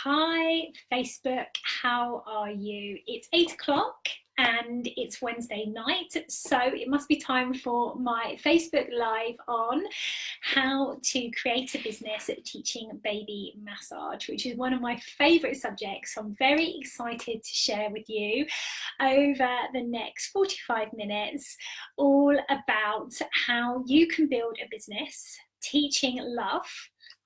Hi, Facebook, how are you? It's 8 o'clock and it's Wednesday night, so it must be time for my Facebook Live on how to create a business teaching baby massage, which is one of my favourite subjects. So I'm very excited to share with you over the next 45 minutes all about how you can build a business teaching love.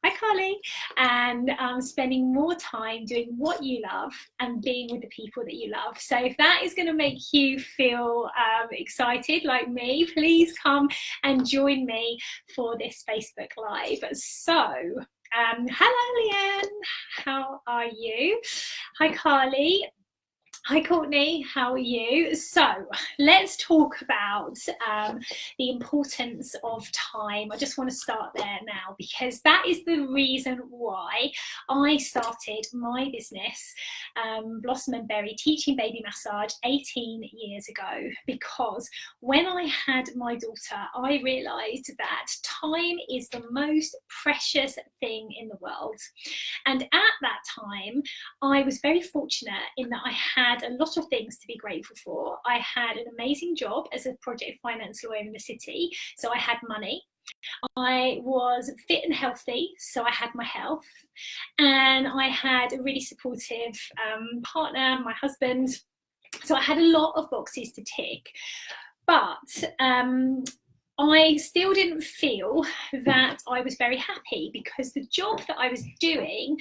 Hi Carly, and spending more time doing what you love and being with the people that you love. So if that is going to make you feel excited like me, please come and join me for this Facebook Live. So hello Leanne, how are you? Hi Carly. Hi Courtney, how are you? So let's talk about the importance of time. I just want to start there now because that is the reason why I started my business, Blossom and Berry Teaching Baby Massage 18 years ago, because when I had my daughter, I realised that time is the most precious thing in the world. And at that time, I was very fortunate in that I had a lot of things to be grateful for. I had an amazing job as a project finance lawyer in the city, so I had money. I was fit and healthy, so I had my health, and I had a really supportive partner, my husband, so I had a lot of boxes to tick. But I still didn't feel that I was very happy because the job that I was doing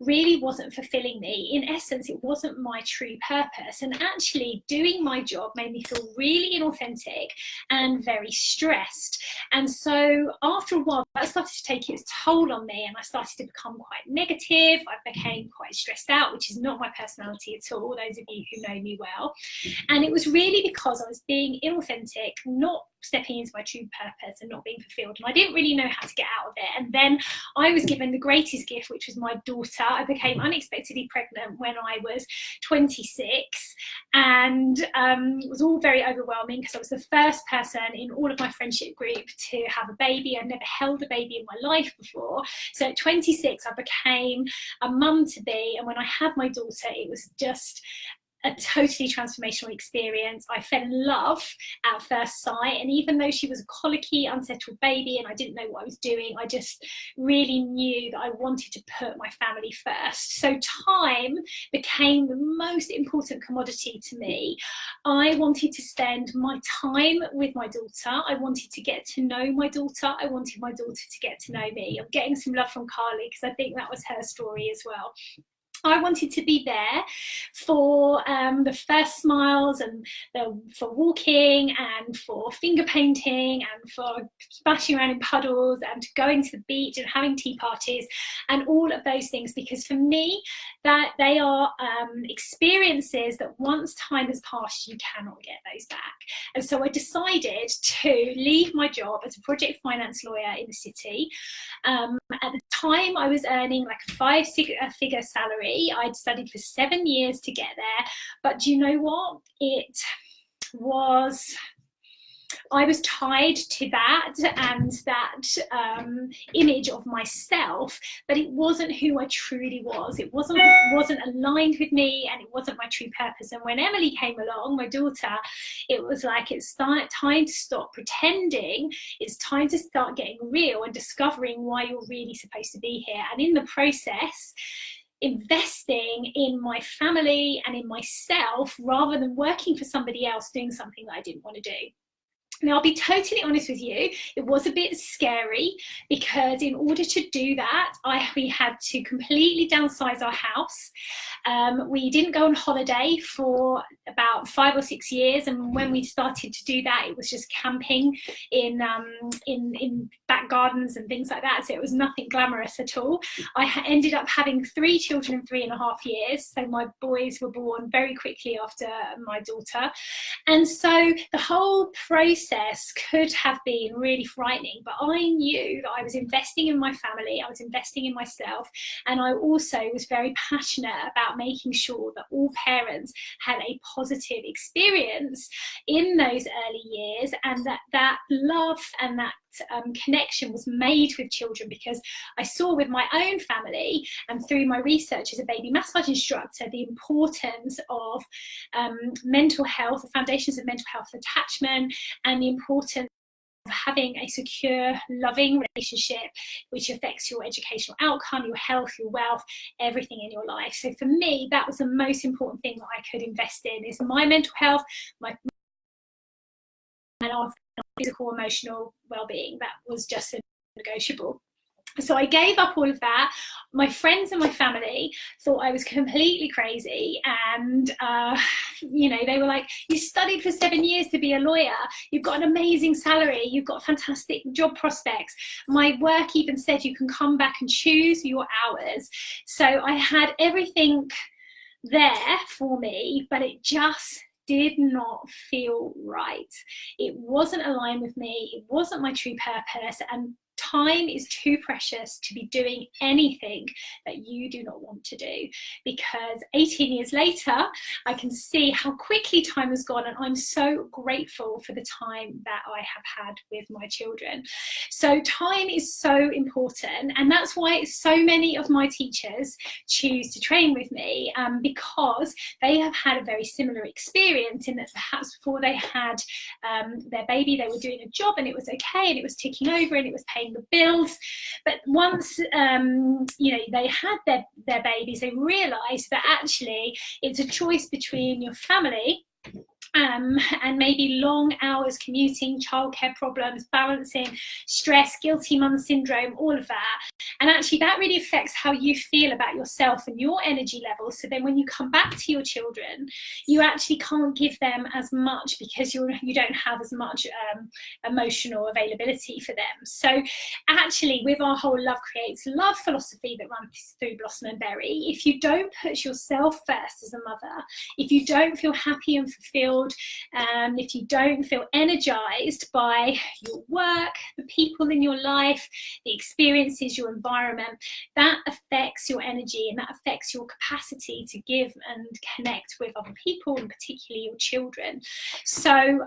really wasn't fulfilling me. In essence, it wasn't my true purpose. And actually doing my job made me feel really inauthentic and very stressed. And so after a while, that started to take its toll on me and I started to become quite negative. I became quite stressed out, which is not my personality at all, those of you who know me well. And it was really because I was being inauthentic, not stepping into my true purpose and not being fulfilled, and I didn't really know how to get out of it. And then I was given the greatest gift, which was my daughter. I became unexpectedly pregnant when I was 26, and it was all very overwhelming because I was the first person in all of my friendship group to have a baby. I'd never held a baby in my life before, so at 26 I became a mum to be, and when I had my daughter it was just a totally transformational experience. I fell in love at first sight, and even though she was a colicky, unsettled baby and I didn't know what I was doing, I just really knew that I wanted to put my family first. So time became the most important commodity to me. I wanted to spend my time with my daughter. I wanted to get to know my daughter. I wanted my daughter to get to know me. I'm getting some love from Carly because I think that was her story as well. I wanted to be there for the first smiles and for walking and for finger painting and for splashing around in puddles and going to the beach and having tea parties and all of those things, because for me that they are experiences that once time has passed you cannot get those back. And so I decided to leave my job as a project finance lawyer in the city. At the time I was earning like a five-figure salary. I'd studied for 7 years to get there, but do you know what? I was tied to that and that image of myself, but it wasn't who I truly was. It wasn't aligned with me, and it wasn't my true purpose. And when Emily came along, my daughter, it was like it's time to stop pretending. It's time to start getting real and discovering why you're really supposed to be here. And in the process, investing in my family and in myself rather than working for somebody else doing something that I didn't want to do. Now, I'll be totally honest with you, it was a bit scary because in order to do that, we had to completely downsize our house. We didn't go on holiday for about 5 or 6 years, and when we started to do that, it was just camping in back gardens and things like that, so it was nothing glamorous at all. I ended up having 3 children in 3.5 years, so my boys were born very quickly after my daughter, and so the whole process could have been really frightening, but I knew that I was investing in my family, I was investing in myself, and I also was very passionate about making sure that all parents had a positive experience in those early years, and that love and that connection was made with children, because I saw with my own family and through my research as a baby massage instructor the importance of mental health, the foundations of mental health attachment, and the importance of having a secure, loving relationship which affects your educational outcome, your health, your wealth, everything in your life. So for me, that was the most important thing that I could invest in, is my mental health, and our physical, emotional well-being. That was just a negotiable. So I gave up all of that. My friends and my family thought I was completely crazy, and they were like, you studied for 7 years to be a lawyer, you've got an amazing salary, you've got fantastic job prospects. My work even said you can come back and choose your hours. So I had everything there for me, but it just did not feel right. It wasn't aligned with me. It wasn't my true purpose. And time is too precious to be doing anything that you do not want to do, because 18 years later I can see how quickly time has gone, and I'm so grateful for the time that I have had with my children. So time is so important, and that's why so many of my teachers choose to train with me, because they have had a very similar experience, in that perhaps before they had their baby, they were doing a job and it was okay and it was ticking over and it was paying the bills. But once they had their babies, they realized that actually it's a choice between your family and maybe long hours commuting, childcare problems, balancing, stress, guilty mum syndrome, all of that. And actually that really affects how you feel about yourself and your energy levels. So then when you come back to your children, you actually can't give them as much, because you don't have as much emotional availability for them. So actually, with our whole Love Creates Love philosophy that runs through Blossom and Berry, if you don't put yourself first as a mother, if you don't feel happy and fulfilled, if you don't feel energized by your work, the people in your life, the experiences, your environment, that affects your energy, and that affects your capacity to give and connect with other people, and particularly your children. So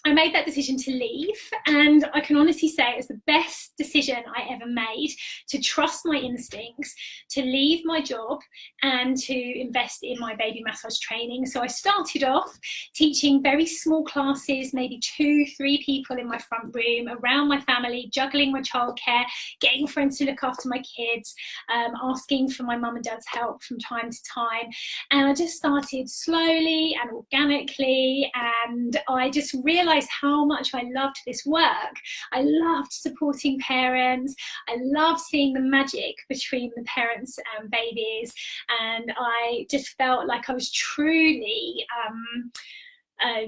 I made that decision to leave, and I can honestly say it was the best decision I ever made, to trust my instincts, to leave my job and to invest in my baby massage training. So I started off teaching very small classes, maybe 2-3 people in my front room, around my family, juggling my childcare, getting friends to look after my kids, asking for my mum and dad's help from time to time. And I just started slowly and organically, and I just realised how much I loved this work. I loved supporting parents. I loved seeing the magic between the parents and babies, and I just felt like I was truly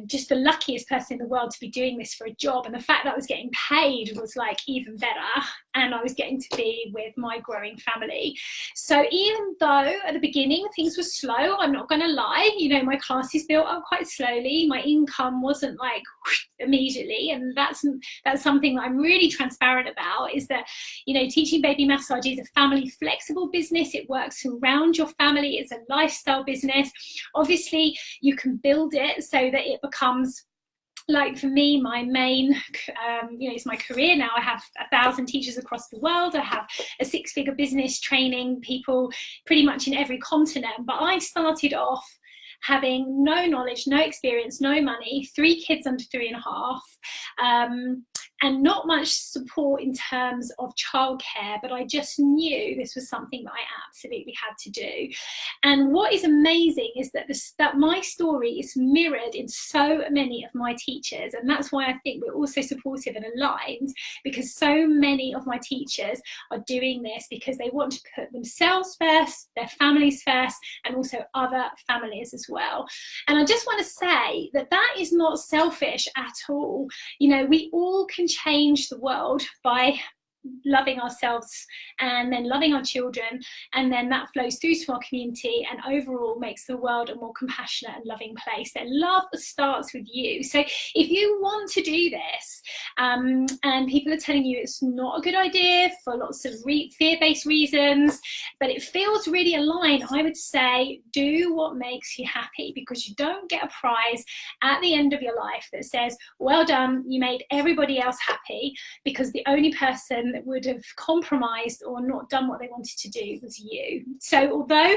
just the luckiest person in the world to be doing this for a job. And the fact that I was getting paid was like even better, and I was getting to be with my growing family. So even though at the beginning things were slow, I'm not going to lie, my classes built up quite slowly. My income wasn't like immediately, and that's something that I'm really transparent about, is that teaching baby massage is a family flexible business. It works around your family. It's a lifestyle business. Obviously you can build it so that it becomes, like for me, my main, it's my career now. I have 1,000 teachers across the world. I have a 6-figure business training people pretty much in every continent. But I started off having no knowledge, no experience, no money, 3 kids under 3.5, and not much support in terms of childcare, but I just knew this was something that I absolutely had to do. And what is amazing is that my story is mirrored in so many of my teachers, and that's why I think we're also supportive and aligned, because so many of my teachers are doing this because they want to put themselves first, their families first, and also other families as well. And I just want to say that is not selfish at all. We all can change the world by loving ourselves and then loving our children, and then that flows through to our community and overall makes the world a more compassionate and loving place. And love starts with you. So if you want to do this and people are telling you it's not a good idea for lots of fear-based reasons, but it feels really aligned, I would say do what makes you happy, because you don't get a prize at the end of your life that says, well done, you made everybody else happy, because the only person that would have compromised or not done what they wanted to do was you. So although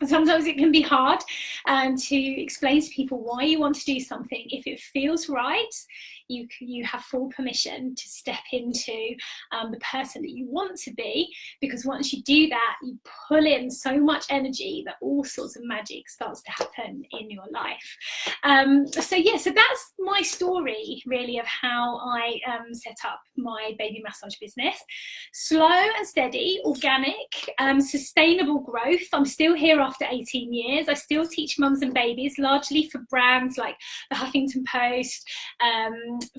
sometimes it can be hard to explain to people why you want to do something, if it feels right, you have full permission to step into the person that you want to be, because once you do that, you pull in so much energy that all sorts of magic starts to happen in your life. So that's my story really of how I set up my baby massage business. Slow and steady, organic, sustainable growth. I'm still here after 18 years. I still teach mums and babies, largely for brands like the Huffington Post,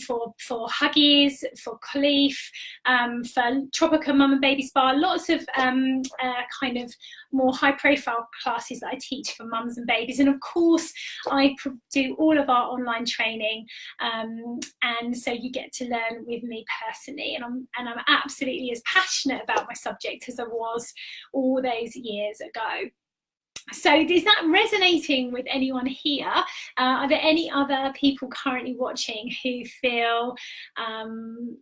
for Huggies, for Cleef, for Tropica Mum and Baby Spa, lots of kind of more high profile classes that I teach for mums and babies. And of course I do all of our online training, and so you get to learn with me personally, and I'm absolutely as passionate about my subject as I was all those years ago. So is that resonating with anyone here? Are there any other people currently watching who feel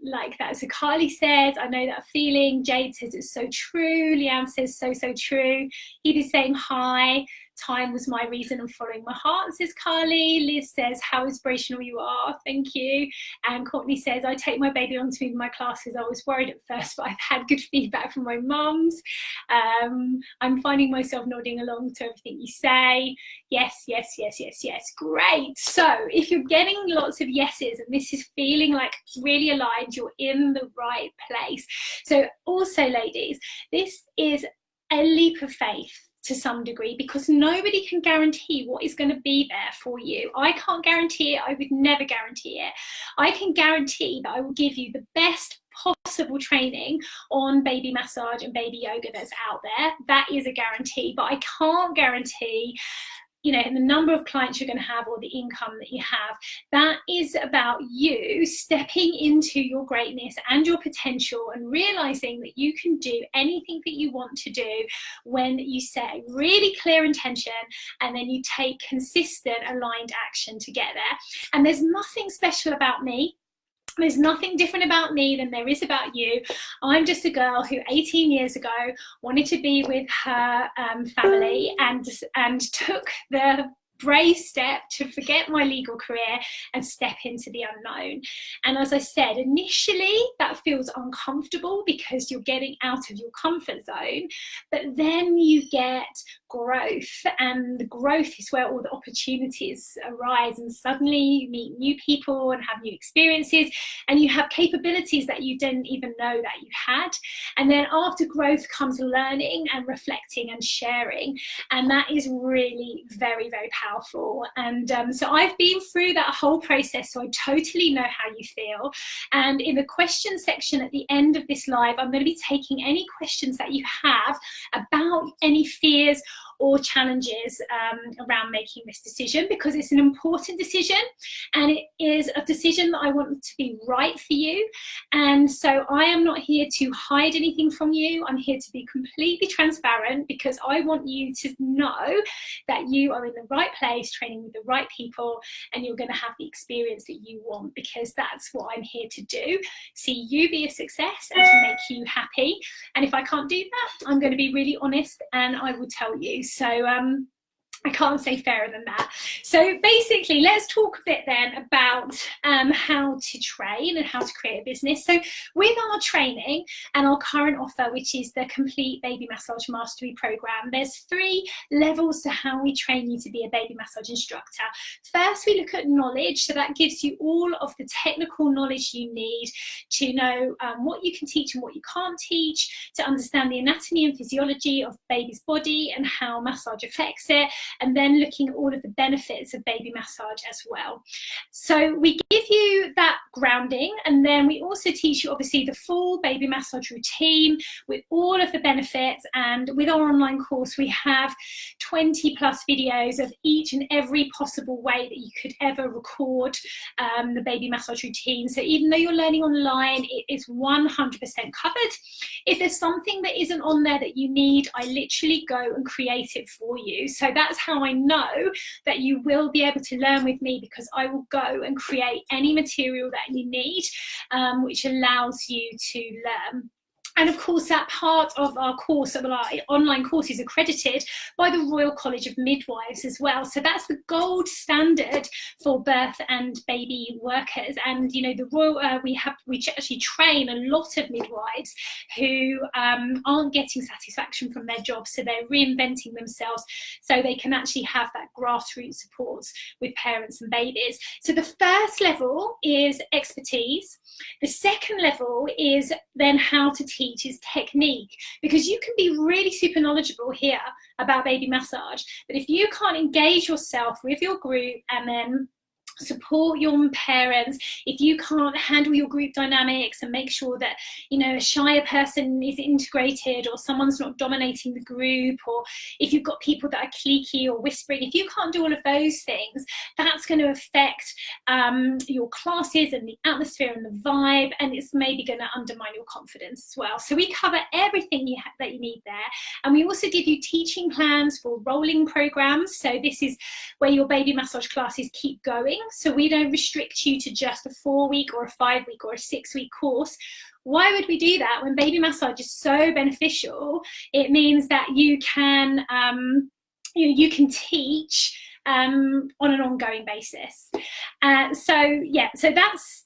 like that? So Carly says, I know that feeling. Jade says it's so true. Leanne says so true. He is saying hi. Time was my reason of following my heart, says Carly. Liz says, how inspirational you are. Thank you. And Courtney says, I take my baby on to me in my classes. I was worried at first, but I've had good feedback from my mums. I'm finding myself nodding along to everything you say. Yes. Great. So if you're getting lots of yeses and this is feeling like really aligned, you're in the right place. So also, ladies, this is a leap of faith to some degree, because nobody can guarantee what is going to be there for you. I can't guarantee it. I would never guarantee it. I can guarantee that I will give you the best possible training on baby massage and baby yoga that's out there. That is a guarantee, but I can't guarantee the number of clients you're going to have or the income that you have. That is about you stepping into your greatness and your potential and realizing that you can do anything that you want to do when you set a really clear intention and then you take consistent aligned action to get there. And there's nothing special about me. There's nothing different about me than there is about you. I'm just a girl who 18 years ago wanted to be with her family and took the brave step to forget my legal career and step into the unknown. And as I said, initially that feels uncomfortable because you're getting out of your comfort zone, but then you get growth, and the growth is where all the opportunities arise, and suddenly you meet new people and have new experiences, and you have capabilities that you didn't even know that you had. And then after growth comes learning and reflecting and sharing, and that is really very, very powerful. And so I've been through that whole process, so I totally know how you feel. And in the question section at the end of this live, I'm going to be taking any questions that you have about any fears or challenges around making this decision, because it's an important decision and it is a decision that I want to be right for you. And so I am not here to hide anything from you. I'm here to be completely transparent, because I want you to know that you are in the right place, training with the right people, and you're going to have the experience that you want, because that's what I'm here to do. See you be a success and to make you happy. And if I can't do that, I'm going to be really honest and I will tell you. So I can't say fairer than that. So basically, let's talk a bit then about how to train and how to create a business. So with our training and our current offer, which is the Complete Baby Massage Mastery Program, there's 3 levels to how we train you to be a baby massage instructor. First, we look at knowledge. So that gives you all of the technical knowledge you need to know what you can teach and what you can't teach, to understand the anatomy and physiology of baby's body and how massage affects it, and then looking at all of the benefits of baby massage as well. So we give you that grounding, and then we also teach you obviously the full baby massage routine with all of the benefits. And with our online course, we have 20 plus videos of each and every possible way that you could ever record the baby massage routine. So even though you're learning online, it is 100% covered. If there's something that isn't on there that you need, I literally go and create it for you. So that's how I know that you will be able to learn with me, because I will go and create any material that you need, which allows you to learn. And of course, that part of our course, of our online course, is accredited by the Royal College of Midwives as well. So that's the gold standard for birth and baby workers. And you know, the Royal, we actually train a lot of midwives who aren't getting satisfaction from their jobs, so they're reinventing themselves so they can actually have that grassroots support with parents and babies. So the first level is expertise. The second level is then how to teach, is technique, because you can be really super knowledgeable here about baby massage, but if you can't engage yourself with your group and then support your parents, if you can't handle your group dynamics and make sure that, you know, a shyer person is integrated, or someone's not dominating the group, or if you've got people that are cliquey or whispering, if you can't do all of those things, that's going to affect your classes and the atmosphere and the vibe, and it's maybe going to undermine your confidence as well. So we cover everything that you need there, and we also give you teaching plans for rolling programs. So this is where your baby massage classes keep going. So we don't restrict you to just a 4-week or a 5-week or a 6-week course. Why would we do that when baby massage is so beneficial? It means that you can, you can teach on an ongoing basis. So that's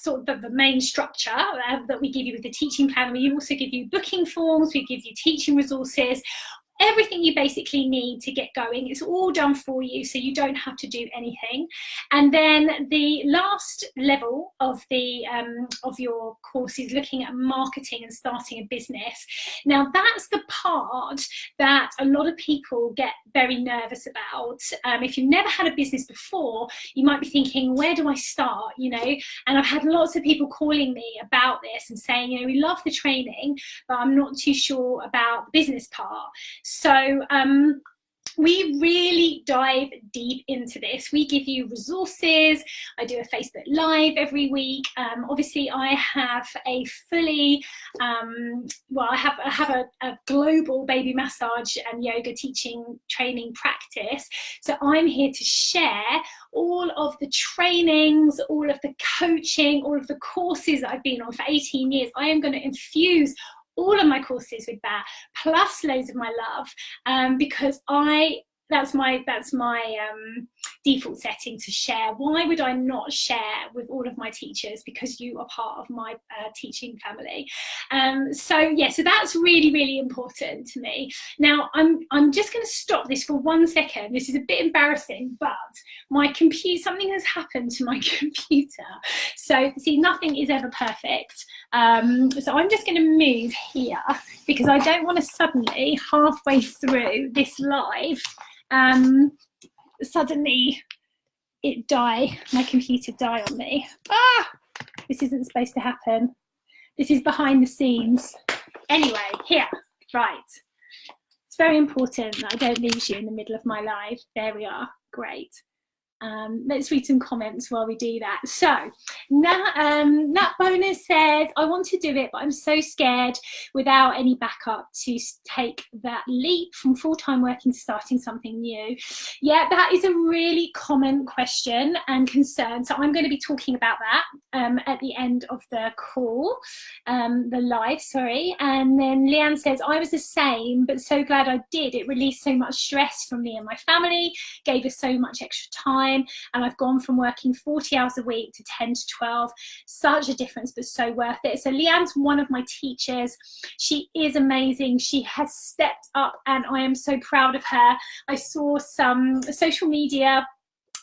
sort of the main structure that we give you with the teaching plan. We also give you booking forms, we give you teaching resources, everything you basically need to get going. It's all done for you, so you don't have to do anything. And then the last level of the of your course is looking at marketing and starting a business. Now that's the part that a lot of people get very nervous about. If you've never had a business before, you might be thinking, where do I start? You know, and I've had lots of people calling me about this and saying, you know, we love the training, but I'm not too sure about the business part. So we really dive deep into this. We give you resources. I do a Facebook Live every week. Obviously, I have a fully, I have a global baby massage and yoga teaching training practice. So I'm here to share all of the trainings, all of the coaching, all of the courses that I've been on for 18 years. I am going to infuse all of my courses with that, plus loads of my love, because that's my default setting to share. Why would I not share with all of my teachers? Because you are part of my teaching family. So that's really, really important to me. Now I'm just going to stop this for 1 second. This is a bit embarrassing, but my computer, something has happened to my computer. So see, nothing is ever perfect. So I'm just going to move here, because I don't want to suddenly, halfway through this live, suddenly my computer die on me. This isn't supposed to happen. This is behind the scenes. Anyway, here, right. It's very important that I don't lose you in the middle of my live. There we are, great. Let's read some comments while we do that. So Nat Bonus says, I want to do it, but I'm so scared without any backup to take that leap from full-time working to starting something new. Yeah, that is a really common question and concern. So I'm going to be talking about that at the end of the call, the live, sorry. And then Leanne says, I was the same, but so glad I did. It released so much stress from me and my family, gave us so much extra time. And I've gone from working 40 hours a week to 10 to 12. Such a difference, but so worth it. So Leanne's one of my teachers. She is amazing. She has stepped up and I am so proud of her. I saw some social media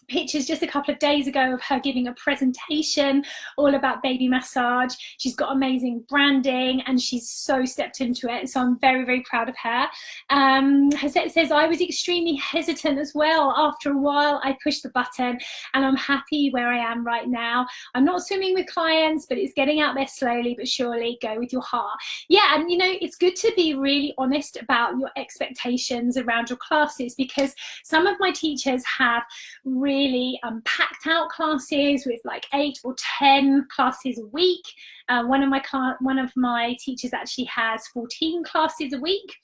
pictures just a couple of days ago of her giving a presentation all about baby massage. She's got amazing branding and she's so stepped into it. So I'm very, very proud of her. Hasette says, I was extremely hesitant as well. After a while, I pushed the button and I'm happy where I am right now. I'm not swimming with clients, but it's getting out there slowly but surely. Go with your heart. Yeah, and you know, it's good to be really honest about your expectations around your classes, because some of my teachers have really packed out classes with like 8 or 10 classes a week. One of my teachers actually has 14 classes a week.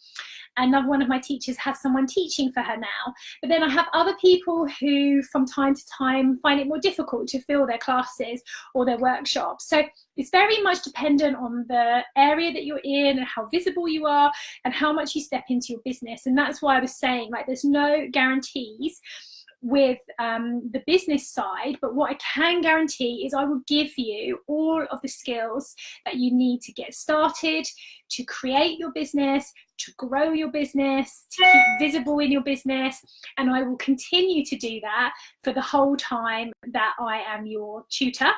Another one of my teachers has someone teaching for her now. But then I have other people who from time to time find it more difficult to fill their classes or their workshops. So it's very much dependent on the area that you're in and how visible you are and how much you step into your business. And that's why I was saying, like, there's no guarantees with the business side, but what I can guarantee is I will give you all of the skills that you need to get started, to create your business, to grow your business, to keep visible in your business, and I will continue to do that for the whole time that I am your tutor,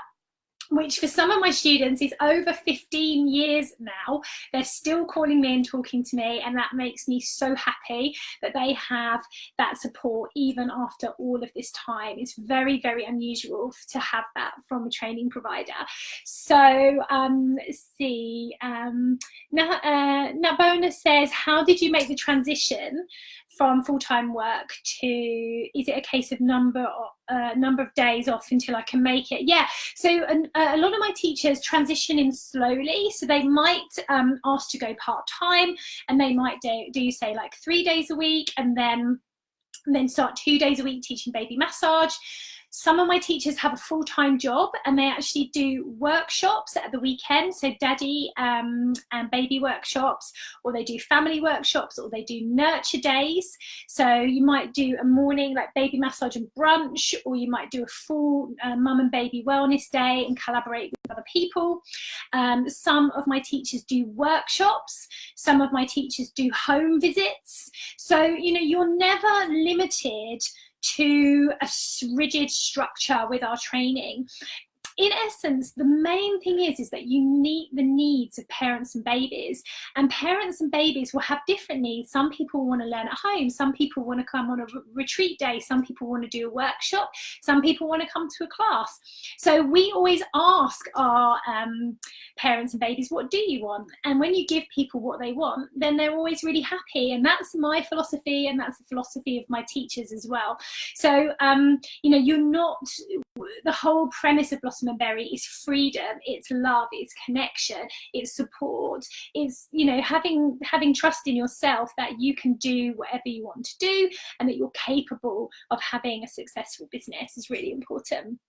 which for some of my students is over 15 years now. They're still calling me and talking to me, and that makes me so happy that they have that support even after all of this time. It's very, very unusual to have that from a training provider. So let's see, Nabona says, how did you make the transition from full-time work to, is it a case of number of days off until I can make it? Yeah, so a lot of my teachers transition in slowly, so they might ask to go part-time, and they might do say like 3 days a week, and then start 2 days a week teaching baby massage. Some of my teachers have a full-time job and they actually do workshops at the weekend, so daddy and baby workshops, or they do family workshops, or they do nurture days. So you might do a morning like baby massage and brunch, or you might do a full mum and baby wellness day and collaborate with other people. Some of my teachers do workshops. Some of my teachers do home visits. So, you know, you're never limited to a rigid structure with our training. In essence, the main thing is that you meet the needs of parents and babies, and parents and babies will have different needs. Some people want to learn at home, some people want to come on a retreat day, some people want to do a workshop, some people want to come to a class. So we always ask our parents and babies, what do you want? And when you give people what they want, then they're always really happy. And that's my philosophy, and that's the philosophy of my teachers as well. So you know, you're not, the whole premise of Blossom and Berry is freedom, it's love, it's connection, it's support, it's, you know, having trust in yourself that you can do whatever you want to do, and that you're capable of having a successful business is really important.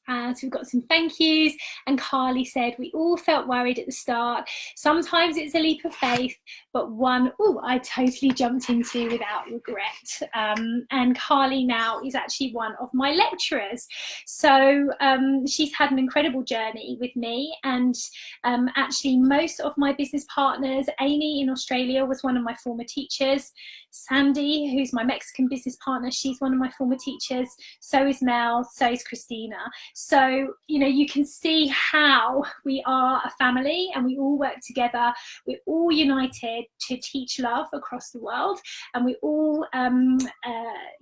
So we've got some thank yous, and Carly said, we all felt worried at the start. Sometimes it's a leap of faith, but one I totally jumped into without regret. And Carly now is actually one of my lecturers. So she's had an incredible journey with me, and actually most of my business partners, Amy in Australia was one of my former teachers. Sandy, who's my Mexican business partner, she's one of my former teachers. So is Mel, so is Christina. So, you know, you can see how we are a family and we all work together. We're all united to teach love across the world, and we all,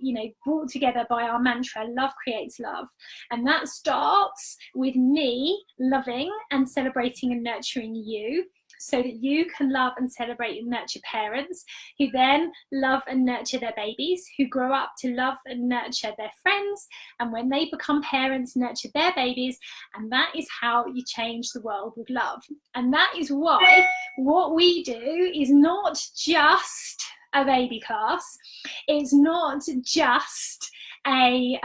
you know, brought together by our mantra, love creates love. And that starts with me loving and celebrating and nurturing you, so that you can love and celebrate and nurture parents, who then love and nurture their babies, who grow up to love and nurture their friends, and when they become parents, nurture their babies. And that is how you change the world with love. And that is why what we do is not just a baby class, it's not just a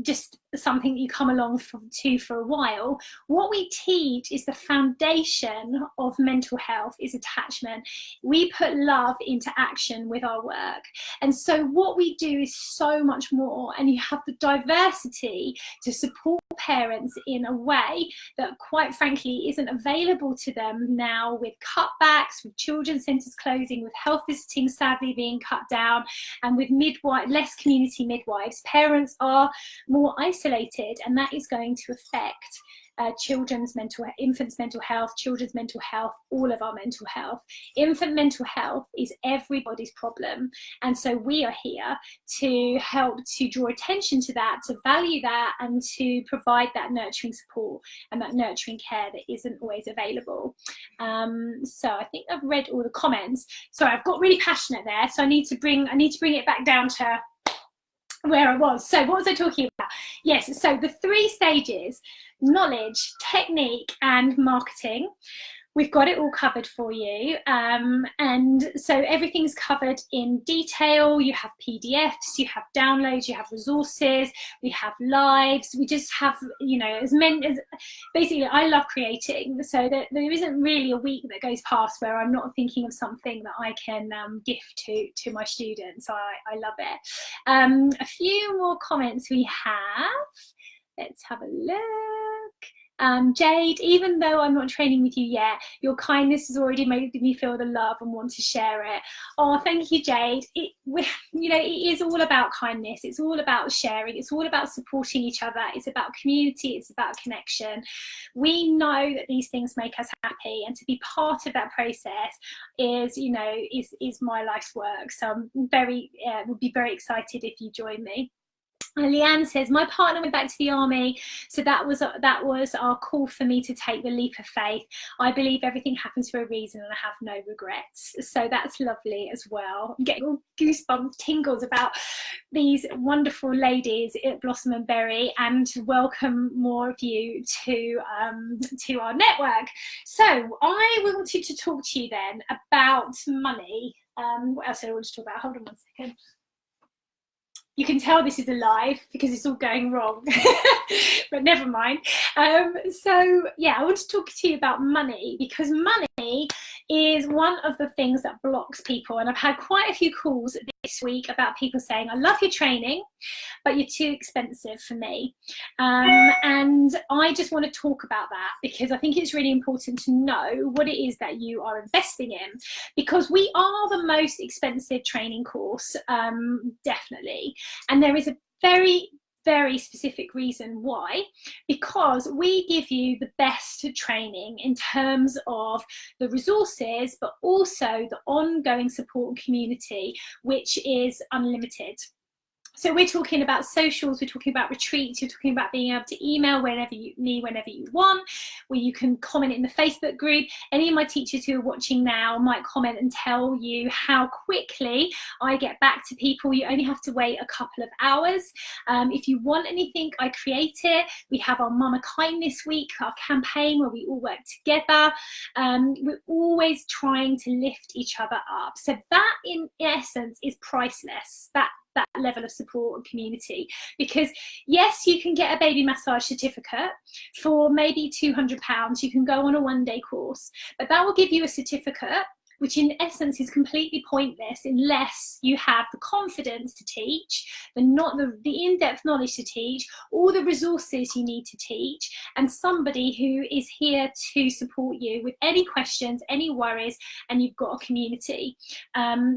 just something that you come along to for a while. What we teach is the foundation of mental health is attachment. We put love into action with our work. And so what we do is so much more, and you have the diversity to support parents in a way that quite frankly isn't available to them now, with cutbacks, with children's centres closing, with health visiting sadly being cut down, and with less community midwives. Parents are more isolated, and that is going to affect infants' mental health, children's mental health, all of our mental health. Infant mental health is everybody's problem, and so we are here to help to draw attention to that, to value that, and to provide that nurturing support and that nurturing care that isn't always available. So I think I've read all the comments. Sorry, I've got really passionate there, so I need to bring it back down to where I was. So what was I talking about? Yes, so the 3 stages: knowledge, technique, and marketing. We've got it all covered for you, and so everything's covered in detail. You have PDFs, you have downloads, you have resources, we have lives. We just have, you know, basically I love creating, so that there isn't really a week that goes past where I'm not thinking of something that I can gift to my students. So I love it. A few more comments we have. Let's have a look. Jade, even though I'm not training with you yet, your kindness has already made me feel the love and want to share it. Oh, thank you, Jade. It is all about kindness. It's all about sharing. It's all about supporting each other. It's about community. It's about connection. We know that these things make us happy, and to be part of that process is my life's work. So I'm would be very excited if you join me. Leanne says, my partner went back to the army, so that was our call for me to take the leap of faith. I believe everything happens for a reason, and I have no regrets. So that's lovely as well. I'm getting all goosebumps, tingles about these wonderful ladies at Blossom and Berry, and welcome more of you to our network. So I wanted to talk to you then about money. What else did I want to talk about? Hold on one second. You can tell this is a live because it's all going wrong, but never mind. So yeah, I want to talk to you about money, because money is one of the things that blocks people. And I've had quite a few calls this week about people saying, I love your training, but you're too expensive for me. And I just want to talk about that, because I think it's really important to know what it is that you are investing in, because we are the most expensive training course, definitely. And there is a very, very specific reason why, because we give you the best training in terms of the resources, but also the ongoing support and community, which is unlimited. So we're talking about socials, we're talking about retreats, you're talking about being able to email whenever you want, where you can comment in the Facebook group. Any of my teachers who are watching now might comment and tell you how quickly I get back to people. You only have to wait a couple of hours. If you want anything, I create it. We have our Mama Kindness Week, our campaign where we all work together. We're always trying to lift each other up. So that in essence is priceless, that level of support and community. Because yes, you can get a baby massage certificate for maybe £200. You can go on a one-day course, but that will give you a certificate which in essence is completely pointless unless you have the confidence to teach, the in-depth knowledge to teach, all the resources you need to teach, and somebody who is here to support you with any questions, any worries, and you've got a community.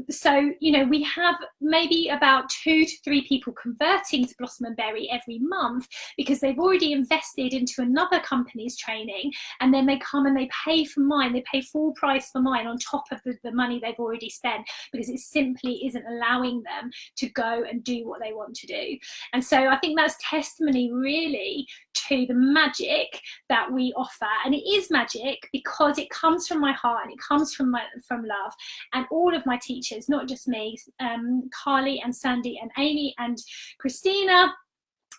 So, we have maybe about 2 to 3 people converting to Blossom and Berry every month because they've already invested into another company's training, and then they come and they pay for mine, they pay full price for mine on top of the money they've already spent, because it simply isn't allowing them to go and do what they want to do. And so I think that's testimony really to the magic that we offer, and it is magic because it comes from my heart and it comes from love. And all of my teachers, not just me, Carly and Sandy and Amy and Christina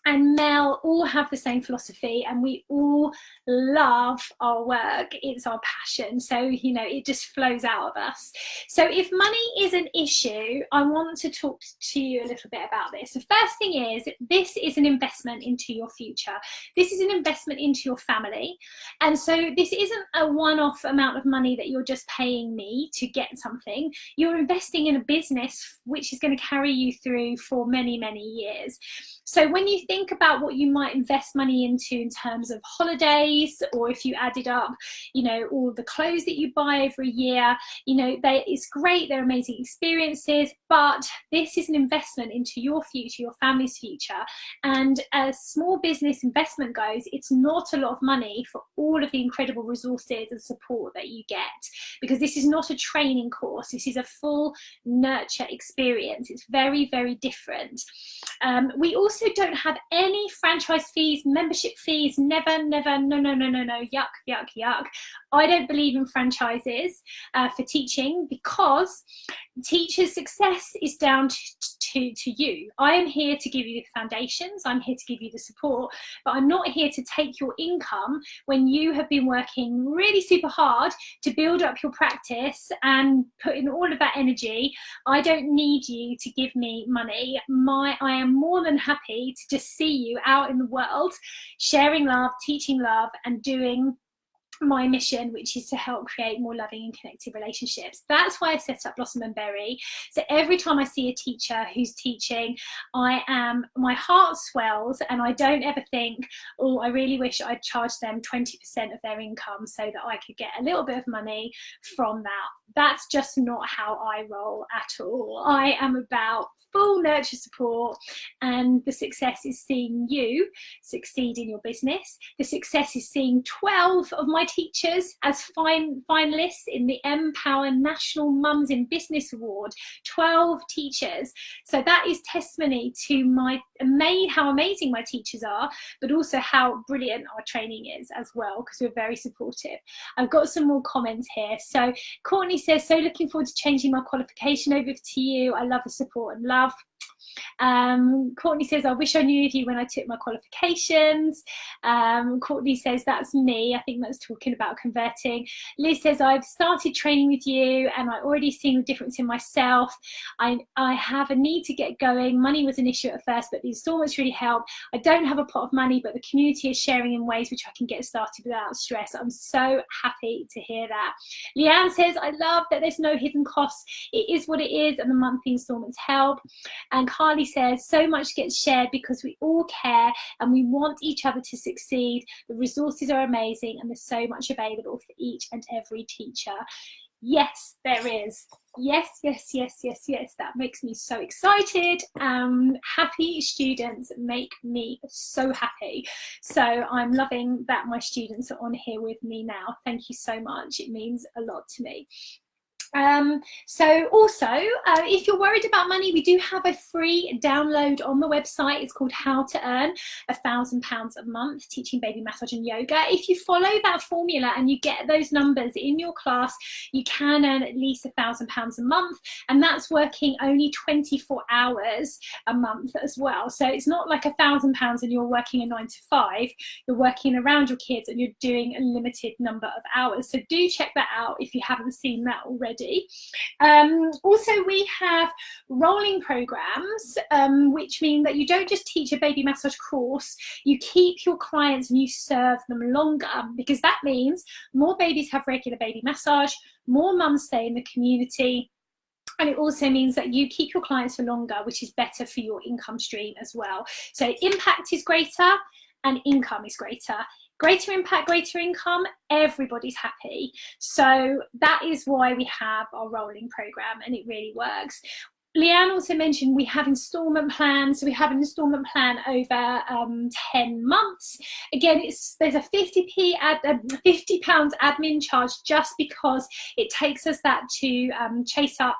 and Mel all have the same philosophy, and we all love our work. It's our passion, so you know, it just flows out of us. So if money is an issue, I want to talk to you a little bit about this. The first thing is, this is an investment into your future. This is an investment into your family, and so this isn't a one-off amount of money that you're just paying me to get something. You're investing in a business which is going to carry you through for many, many years. So when you think about what you might invest money into in terms of holidays, or if you added up, you know, all the clothes that you buy every year, you know, it's great, they're amazing experiences, but this is an investment into your future, your family's future. And as small business investment goes, it's not a lot of money for all of the incredible resources and support that you get, because this is not a training course, this is a full nurture experience. It's very, very different. We also don't have any franchise fees, membership fees, never, never, no, no, no, no, no, yuck, yuck, yuck. I don't believe in franchises for teaching, because teachers' success is down to you. I am here to give you the foundations, I'm here to give you the support, but I'm not here to take your income when you have been working really super hard to build up your practice and put in all of that energy. I don't need you to give me money. I am more than happy to just see you out in the world, sharing love, teaching love, and doing my mission, which is to help create more loving and connected relationships. That's why I set up Blossom and Berry. So every time I see a teacher who's teaching, my heart swells, and I don't ever think, oh, I really wish I'd charged them 20% of their income so that I could get a little bit of money from that. That's just not how I roll at all. I am about full nurture support, and the success is seeing you succeed in your business. The success is seeing 12 of my teachers as finalists in the Empower National Mums in Business Award. 12 teachers. So that is testimony to how amazing my teachers are, but also how brilliant our training is as well, because we're very supportive. I've got some more comments here. So Courtney says, so looking forward to changing my qualification over to you. I love the support and love. Courtney says, I wish I knew you when I took my qualifications. Courtney says, that's me. I think that's talking about converting. Liz says, I've started training with you and I already seen the difference in myself. I have a need to get going. Money was an issue at first, but the installments really help. I don't have a pot of money, but the community is sharing in ways which I can get started without stress. I'm so happy to hear that. Leanne says, I love that there's no hidden costs. It is what it is, and the monthly installments help. And Carly says, so much gets shared because we all care and we want each other to succeed. The resources are amazing and there's so much available for each and every teacher. Yes, there is. Yes, yes, yes, yes, yes. That makes me so excited. Happy students make me so happy. So I'm loving that my students are on here with me now. Thank you so much. It means a lot to me. So also, if you're worried about money, we do have a free download on the website. It's called How to Earn £1,000 a Month Teaching Baby Massage and Yoga. If you follow that formula and you get those numbers in your class, you can earn at least £1,000 a month, and that's working only 24 hours a month as well. So it's not like £1,000 and you're working a 9 to 5. You're working around your kids and you're doing a limited number of hours. So do check that out if you haven't seen that already. Also, we have rolling programs, which mean that you don't just teach a baby massage course, you keep your clients and you serve them longer, because that means more babies have regular baby massage, more mums stay in the community, and it also means that you keep your clients for longer, which is better for your income stream as well. So impact is greater and income is greater. Greater impact, greater income, everybody's happy. So that is why we have our rolling program, and it really works. Leanne also mentioned we have instalment plans. So we have an instalment plan over 10 months. Again, there's a £50 admin charge just because it takes us that to chase up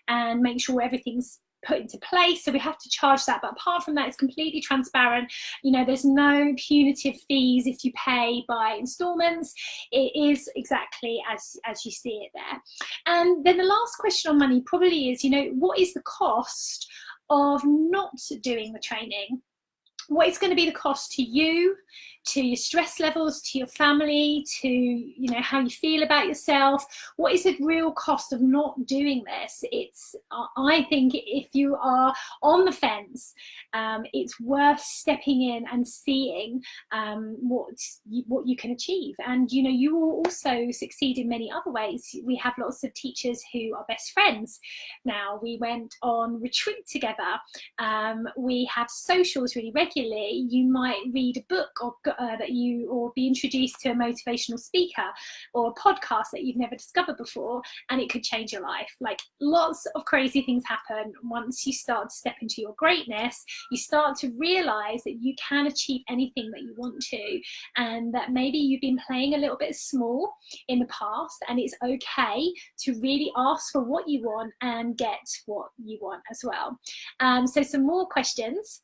and make sure everything's put into place, so we have to charge that, but apart from that, it's completely transparent. You know, there's no punitive fees if you pay by installments. It is exactly as you see it there. And then the last question on money probably is, you know, what is the cost of not doing the training? what is going to be the cost to you, to your stress levels, to your family, to, you know, how you feel about yourself. What is the real cost of not doing this? It's, I think if you are on the fence, it's worth stepping in and seeing what you can achieve. And, you know, you will also succeed in many other ways. We have lots of teachers who are best friends now. We went on retreat together. We have socials really regularly. You might read a book or be introduced to a motivational speaker or a podcast that you've never discovered before, and it could change your life. Like, lots of crazy things happen once you start to step into your greatness. You start to realize that you can achieve anything that you want to, and that maybe you've been playing a little bit small in the past, and it's okay to really ask for what you want and get what you want as well. So some more questions.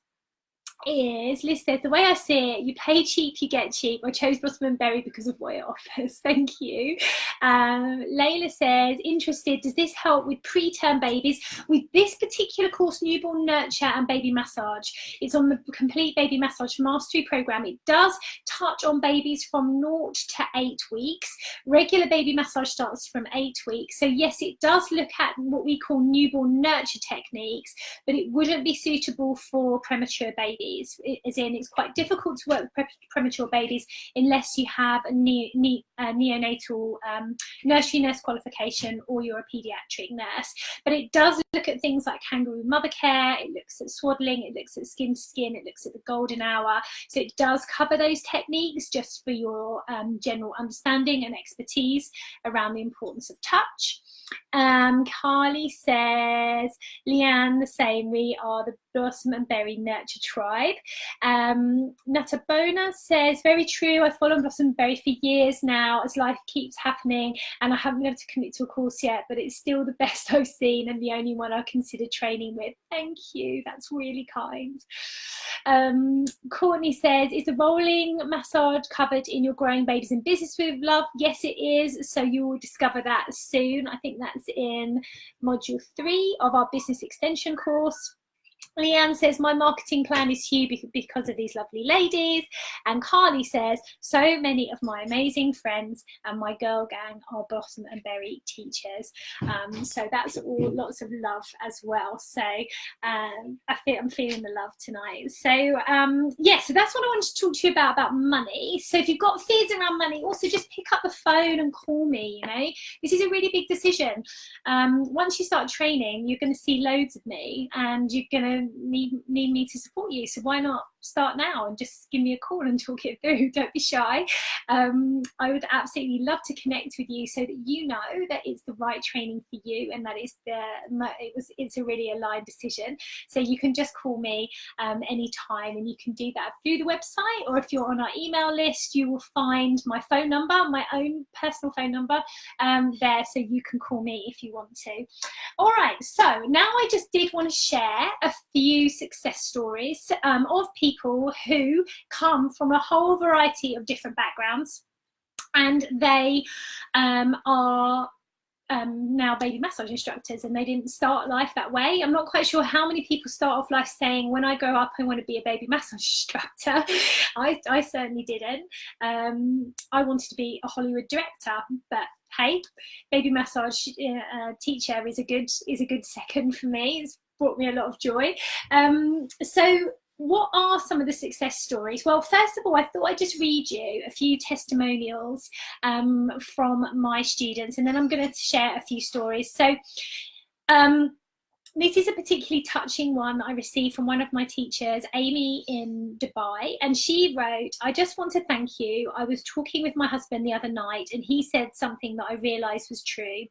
Liz says, the way I see it, you pay cheap, you get cheap. I chose Blossom and Berry because of what it offers. Thank you. Layla says, interested, does this help with preterm babies? With this particular course, Newborn Nurture and Baby Massage, it's on the Complete Baby Massage Mastery Program. It does touch on babies from 0 to 8 weeks. Regular baby massage starts from 8 weeks. So yes, it does look at what we call newborn nurture techniques, but it wouldn't be suitable for premature babies. As in, it's quite difficult to work with premature babies unless you have a neonatal nursery nurse qualification or you're a paediatric nurse. But it does look at things like kangaroo mother care, it looks at swaddling, it looks at skin to skin, it looks at the golden hour. So it does cover those techniques just for your general understanding and expertise around the importance of touch. Carly says, Leanne, the same, we are the Blossom and Berry Nurture Tribe. Natabona says, very true, I've followed Blossom and Berry for years now as life keeps happening, and I haven't been able to commit to a course yet, but it's still the best I've seen and the only one I've considered training with. Thank you, that's really kind. Courtney says, is the rolling massage covered in your Growing Babies in Business with Love? Yes, it is, so you will discover that soon. I think that's in module 3 of our business extension course. Leanne says, my marketing plan is huge because of these lovely ladies. And Carly says, so many of my amazing friends and my girl gang are Blossom and Berry teachers. So that's all lots of love as well. So I'm feeling the love tonight. So yeah, so that's what I wanted to talk to you about money. So if you've got fears around money, also just pick up the phone and call me. You know, this is a really big decision. Once you start training, you're going to see loads of me, and you're going to need me to support you. So why not start now and just give me a call and talk it through? Don't be shy. I would absolutely love to connect with you so that you know that it's the right training for you, and that it's a really aligned decision. So you can just call me anytime, and you can do that through the website, or if you're on our email list, you will find my phone number, my own personal phone number there, so you can call me if you want to. All right, so now I just did want to share a few success stories of people who come from a whole variety of different backgrounds, and they are now baby massage instructors, and they didn't start life that way. I'm not quite sure how many people start off life saying, when I grow up I want to be a baby massage instructor. I certainly didn't. I wanted to be a Hollywood director, but hey, baby massage teacher is a good second for me. It's brought me a lot of joy. So what are some of the success stories? Well, first of all, I thought I'd just read you a few testimonials from my students, and then I'm going to share a few stories. So this is a particularly touching one I received from one of my teachers, Amy in Dubai, and she wrote, I just want to thank you. I was talking with my husband the other night, and he said something that I realised was true.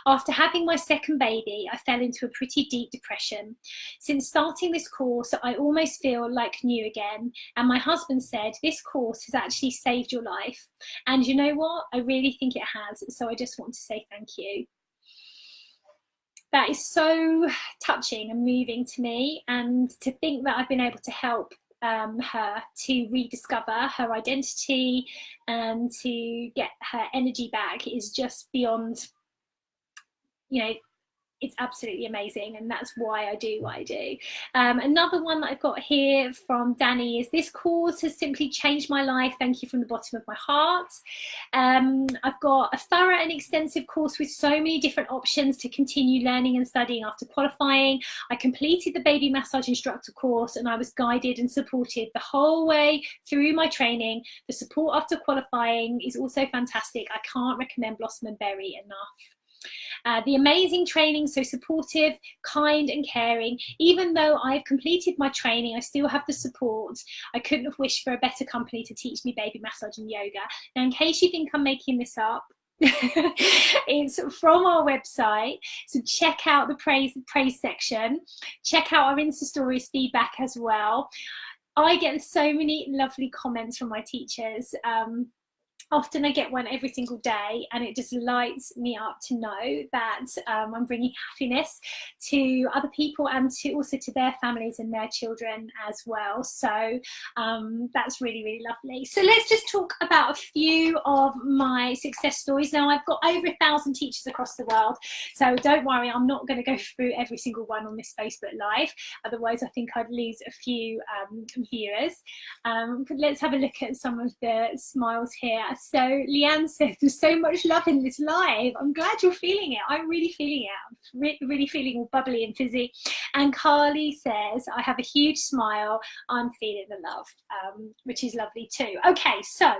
After having my second baby, I fell into a pretty deep depression. Since starting this course, I almost feel like new again, and my husband said, this course has actually saved your life. And you know what? I really think it has, so I just want to say thank you. That is so touching and moving to me, and to think that I've been able to help her to rediscover her identity and to get her energy back is just beyond, you know, it's absolutely amazing, and that's why I do what I do. Another one that I've got here from Danny is, this course has simply changed my life. Thank you from the bottom of my heart. I've got a thorough and extensive course with so many different options to continue learning and studying after qualifying. I completed the baby massage instructor course, and I was guided and supported the whole way through my training. The support after qualifying is also fantastic. I can't recommend Blossom and Berry enough. The amazing training, so supportive, kind and caring. Even though I've completed my training, I still have the support. I couldn't have wished for a better company to teach me baby massage and yoga. Now, in case you think I'm making this up, it's from our website, so check out the praise section, check out our Insta stories feedback as well. I get so many lovely comments from my teachers. Often I get one every single day, and it just lights me up to know that I'm bringing happiness to other people, and also to their families and their children as well. So that's really, really lovely. So let's just talk about a few of my success stories. Now, I've got over 1,000 teachers across the world, so don't worry, I'm not going to go through every single one on this Facebook Live. Otherwise, I think I'd lose a few viewers. But let's have a look at some of the smiles here. So Leanne says, there's so much love in this live. I'm glad you're feeling it. I'm really feeling it. I'm really feeling all bubbly and fizzy. And Carly says, I have a huge smile. I'm feeling the love, which is lovely too. Okay, so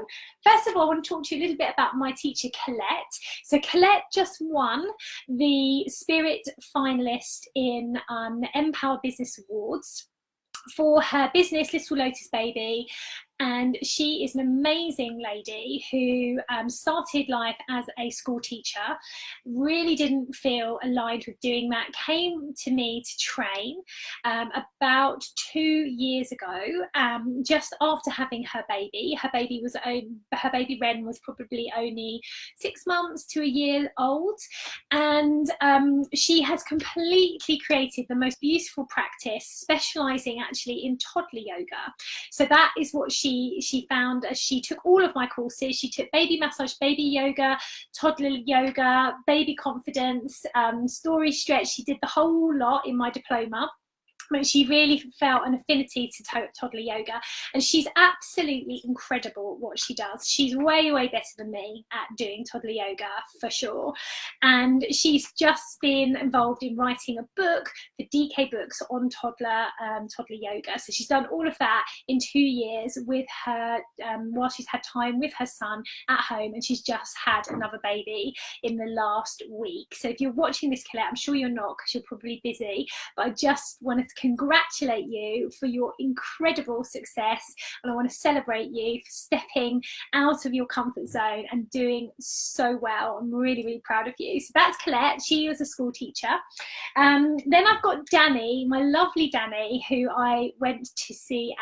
first of all, I want to talk to you a little bit about my teacher, Colette. So Colette just won the Spirit finalist in the Empower Business Awards for her business, Little Lotus Baby. And she is an amazing lady who started life as a school teacher, really didn't feel aligned with doing that, came to me to train about 2 years ago, just after having her baby. Her baby Ren was probably only 6 months to a year old, and she has completely created the most beautiful practice, specialising actually in toddler yoga. So that is what she found as she took all of my courses. She took baby massage, baby yoga, toddler yoga, baby confidence, story stretch. She did the whole lot in my diploma. But she really felt an affinity to toddler yoga, and she's absolutely incredible what she does. She's way better than me at doing toddler yoga, for sure. And she's just been involved in writing a book for DK Books on toddler yoga. So she's done all of that in 2 years with her, while she's had time with her son at home, and she's just had another baby in the last week. So if you're watching this, Colette, I'm sure you're not, because you're probably busy, but I just wanted to congratulate you for your incredible success, and I want to celebrate you for stepping out of your comfort zone and doing so well. I'm really proud of you. So that's Colette. She was a school teacher. Then I've got Danny, my lovely Danny, who I went to see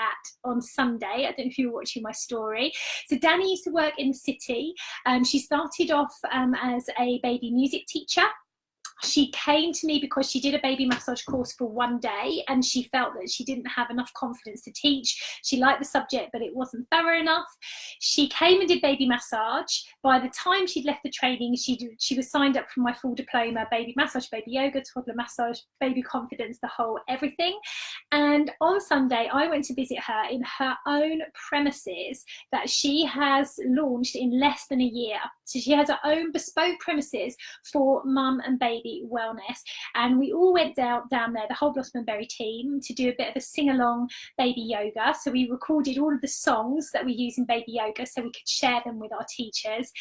on Sunday. I don't know if you were watching my story. So Danny used to work in the city. She started off as a baby music teacher. She came to me because she did a baby massage course for 1 day, and she felt that she didn't have enough confidence to teach. She liked the subject, but it wasn't thorough enough. She came and did baby massage. By the time she'd left the training, she was signed up for my full diploma, baby massage, baby yoga, toddler massage, baby confidence, the whole everything. And on Sunday, I went to visit her in her own premises that she has launched in less than a year. So she has her own bespoke premises for mum and baby wellness, and we all went down there, the whole Blossom and Berry team, to do a bit of a sing-along baby yoga. So we recorded all of the songs that we use in baby yoga so we could share them with our teachers,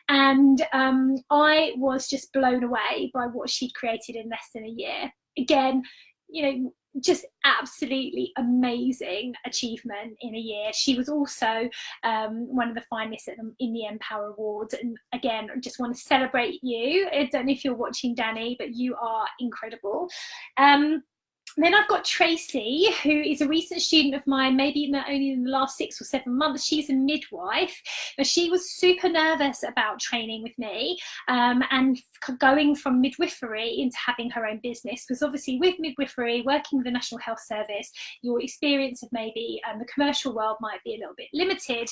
and I was just blown away by what she'd created in less than a year. Again, you know, just absolutely amazing achievement in a year. She was also one of the finalists in the Empower Awards, and again, I just want to celebrate you. I don't know if you're watching, Danny, but you are incredible. Then I've got Tracy, who is a recent student of mine, maybe only in the last 6 or 7 months. She's a midwife, but she was super nervous about training with me and going from midwifery into having her own business, because obviously with midwifery, working with the National Health Service, your experience of maybe the commercial world might be a little bit limited.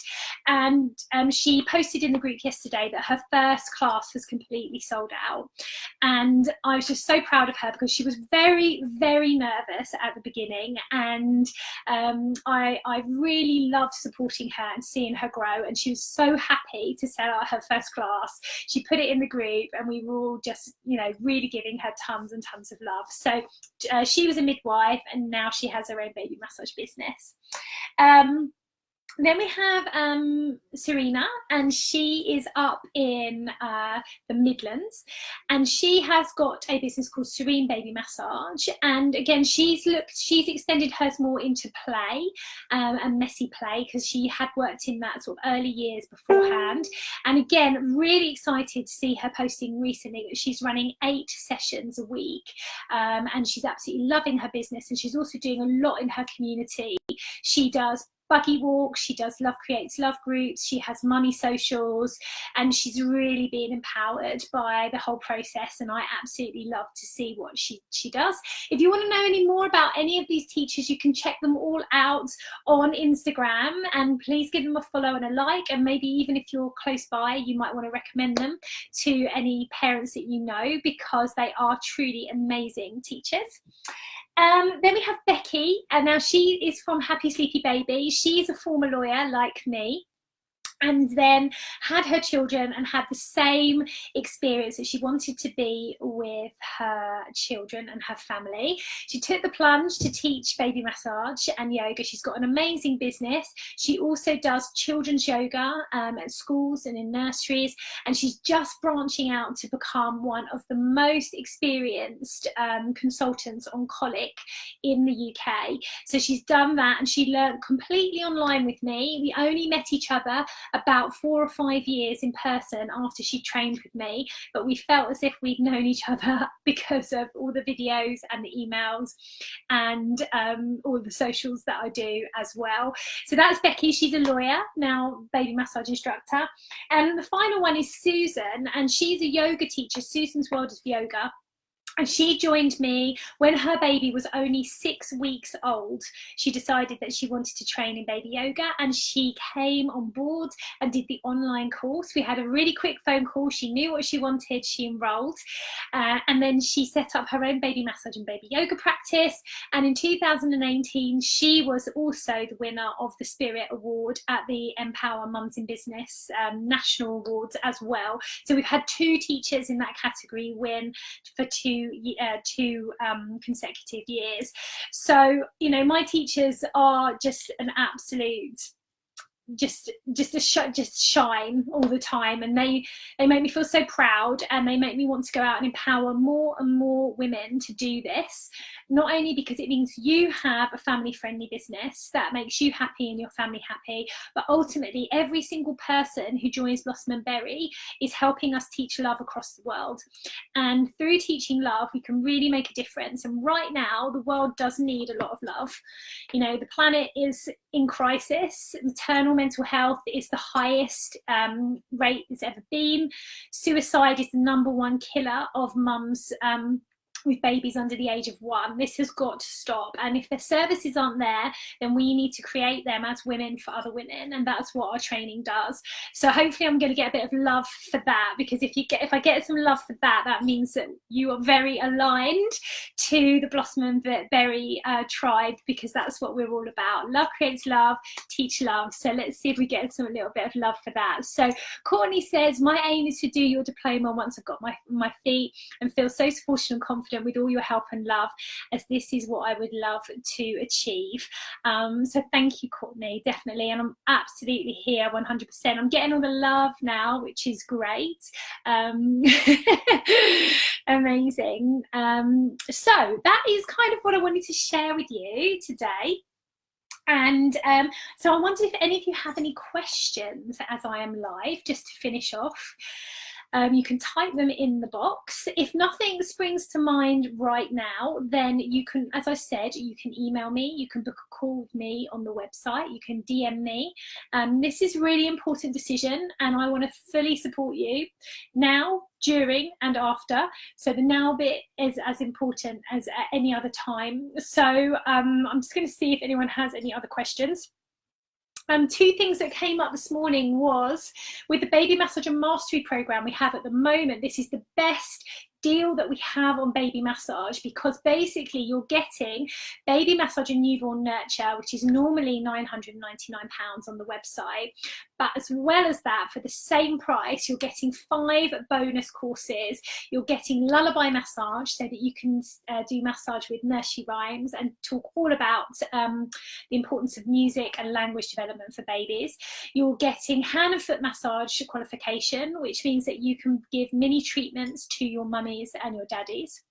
And she posted in the group yesterday that her first class was completely sold out. And I was just so proud of her, because she was very, very nervous at the beginning, and I really loved supporting her and seeing her grow, and she was so happy to sell out her first class. She put it in the group, and we were all just, you know, really giving her tons and tons of love. So she was a midwife, and now she has her own baby massage business. Then we have Serena, and she is up in the Midlands, and she has got a business called Serene Baby Massage. And again, she's extended hers more into play and messy play, because she had worked in that sort of early years beforehand. And again, really excited to see her posting recently that she's running 8 sessions a week, and she's absolutely loving her business. And she's also doing a lot in her community. She does buggy walks, she does Love Creates Love groups, she has money socials, and she's really being empowered by the whole process, and I absolutely love to see what she does. If you want to know any more about any of these teachers, you can check them all out on Instagram, and please give them a follow and a like, and maybe even if you're close by, you might want to recommend them to any parents that you know, because they are truly amazing teachers. Then we have Becky, and now she is from Happy Sleepy Baby. She's a former lawyer like me, and then had her children and had the same experience that she wanted to be with her children and her family. She took the plunge to teach baby massage and yoga. She's got an amazing business. She also does children's yoga at schools and in nurseries, and she's just branching out to become one of the most experienced consultants on colic in the UK. So she's done that, and she learned completely online with me. We only met each other about 4 or 5 years in person after she trained with me, but we felt as if we'd known each other because of all the videos and the emails and all the socials that I do as well. So that's Becky. She's a lawyer now, baby massage instructor. And the final one is Susan, and she's a yoga teacher, Susan's World of Yoga. And she joined me when her baby was only 6 weeks old. She decided that she wanted to train in baby yoga, and she came on board and did the online course. We had a really quick phone call. She knew what she wanted. She enrolled, and then she set up her own baby massage and baby yoga practice. And in 2018, she was also the winner of the Spirit Award at the Empower Mums in Business National Awards as well. So we've had 2 teachers in that category win for two consecutive years. So, you know, my teachers are just an absolute just shine all the time, and they make me feel so proud, and they make me want to go out and empower more and more women to do this, not only because it means you have a family friendly business that makes you happy and your family happy, but ultimately every single person who joins Blossom and Berry is helping us teach love across the world. And through teaching love, we can really make a difference. And right now the world does need a lot of love. You know, the planet is in crisis. Maternal mental health is the highest rate it's ever been. Suicide is the #1 killer of mums with babies under the age of 1. This has got to stop, and if the services aren't there, then we need to create them as women for other women, and that's what our training does. So hopefully I'm going to get a bit of love for that, because if I get some love for that, that means that you are very aligned to the Blossom and Berry tribe, because that's what we're all about. Love creates love, teach love. So let's see if we get some little bit of love for that. So Courtney says, my aim is to do your diploma once I've got my feet, and feel so supported and confident with all your help and love, as this is what I would love to achieve. So thank you, Courtney, definitely. And I'm absolutely here 100%. I'm getting all the love now, which is great. Amazing. So that is kind of what I wanted to share with you today. And so I wonder if any of you have any questions as I am live, just to finish off. You can type them in the box. If nothing springs to mind right now, then you can, as I said, you can email me, you can book a call with me on the website, you can DM me. This is a really important decision, and I want to fully support you now, during and after. So the now bit is as important as at any other time. So I'm just going to see if anyone has any other questions. Two things that came up this morning was with the Baby Massage and Mastery program we have at the moment, this is the best deal that we have on baby massage, because basically you're getting baby massage and newborn nurture, which is normally £999 on the website, but as well as that, for the same price, you're getting 5 bonus courses. You're getting lullaby massage, so that you can do massage with nursery rhymes and talk all about the importance of music and language development for babies. You're getting hand and foot massage qualification, which means that you can give mini treatments to your mummies and your daddies.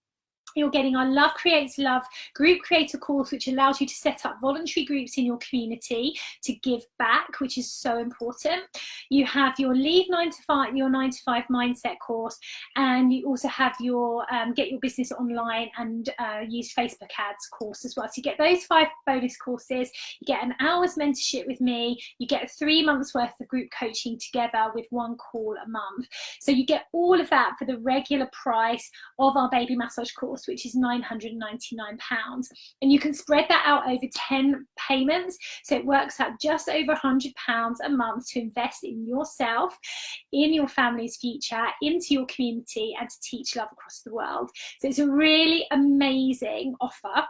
You're getting our Love Creates Love group creator course, which allows you to set up voluntary groups in your community to give back, which is so important. You have your Leave 9 to 5, your 9 to 5 mindset course, and you also have your Get Your Business Online and Use Facebook Ads course as well. So you get those 5 bonus courses, you get an hour's mentorship with me, you get 3 months worth of group coaching together with 1 call a month. So you get all of that for the regular price of our baby massage course, which is £999, and you can spread that out over 10 payments, so it works out just over £100 a month to invest in yourself, in your family's future, into your community, and to teach love across the world. So it's a really amazing offer.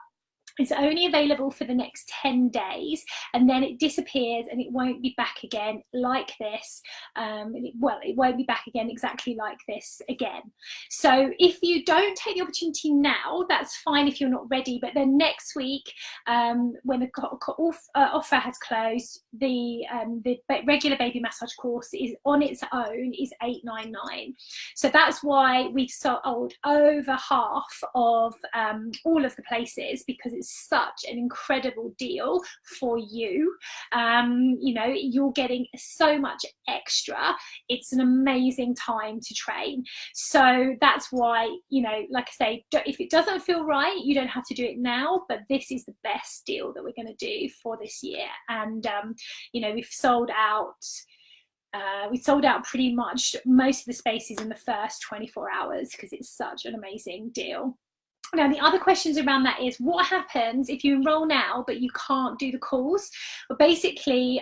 It's only available for the next 10 days, and then it disappears and it won't be back again like this. Well, it won't be back again exactly like this again. So if you don't take the opportunity now, that's fine if you're not ready. But then next week, when the offer has closed, the regular baby massage course is on its own is £899. So that's why we've sold over half of all of the places, because it's such an incredible deal for you. You know, you're getting so much extra. It's an amazing time to train. So that's why, you know, like I say, if it doesn't feel right, you don't have to do it now, but this is the best deal that we're going to do for this year. And you know, we've sold out pretty much most of the spaces in the first 24 hours because it's such an amazing deal. Now, the other questions around that is, what happens if you enroll now but you can't do the calls? Well, basically,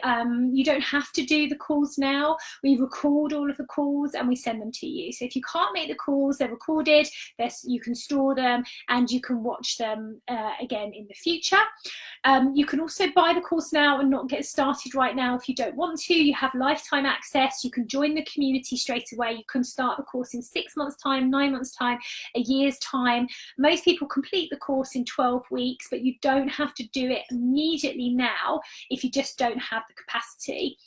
you don't have to do the calls now. We record all of the calls and we send them to you. So if you can't make the calls, they're recorded, you can store them and you can watch them again in the future. You can also buy the course now and not get started right now if you don't want to. You have lifetime access. You can join the community straight away. You can start the course in 6 months' time, 9 months' time, a year's time. Most people complete the course in 12 weeks, but you don't have to do it immediately now if you just don't have the capacity.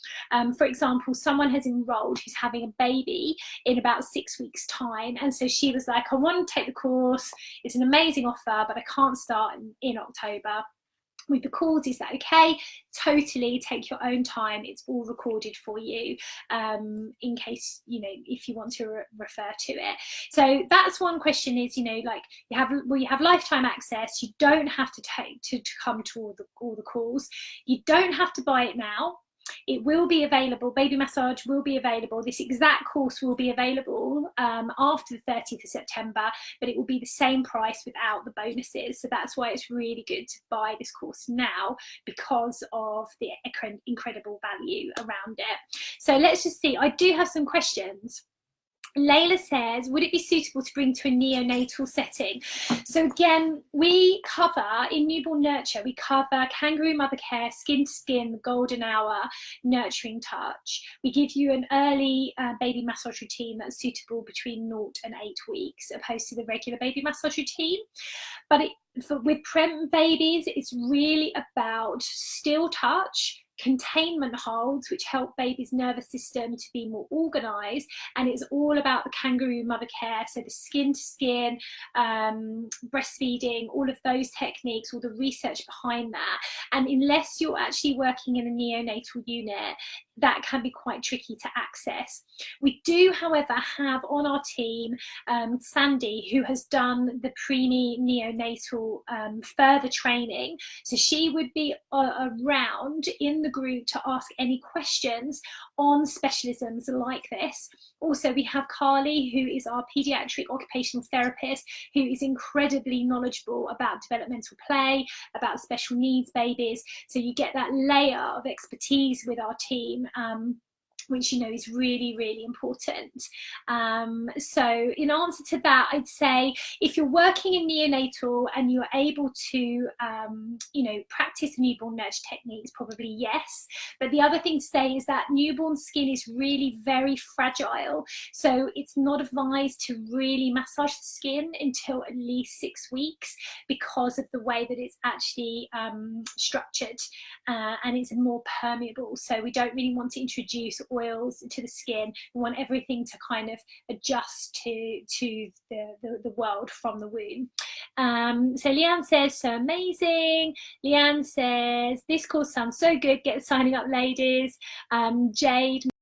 For example, someone has enrolled who's having a baby in about 6 weeks' time, and so she was like, I want to take the course, it's an amazing offer, but I can't start in October. With the calls, is that okay? Totally, take your own time. It's all recorded for you in case, you know, if you want to refer to it. So that's one question is, you know, like you have lifetime access. You don't have to come to all the calls. You don't have to buy it now. It will be available, baby massage will be available, this exact course will be available after the 30th of September, but it will be the same price without the bonuses. So that's why it's really good to buy this course now, because of the incredible value around it. So let's just see, I do have some questions. Layla says, would it be suitable to bring to a neonatal setting? So again, we cover, in Newborn Nurture, we cover kangaroo mother care, skin to skin, the golden hour, nurturing touch. We give you an early baby massage routine that's suitable between 0 and 8 weeks, opposed to the regular baby massage routine. But with pregnant babies, it's really about still touch, containment holds, which help baby's nervous system to be more organized, and it's all about the kangaroo mother care, so the skin to skin, breastfeeding, all of those techniques, all the research behind that. And unless you're actually working in a neonatal unit, that can be quite tricky to access. We do, however, have on our team Sandy, who has done the preemie neonatal further training, so she would be around in the group to ask any questions on specialisms like this. Also, we have Carly, who is our paediatric occupational therapist, who is incredibly knowledgeable about developmental play, about special needs babies. So you get that layer of expertise with our team, which, you know, is really, really important. So in answer to that, I'd say if you're working in neonatal and you're able to, you know, practice newborn nurture techniques, probably yes. But the other thing to say is that newborn skin is really very fragile. So it's not advised to really massage the skin until at least 6 weeks, because of the way that it's actually structured, and it's more permeable. So we don't really want to introduce oils to the skin. We want everything to kind of adjust to the world from the womb. So Leanne says, so amazing. Leanne says, this course sounds so good. Get signing up, ladies. Jade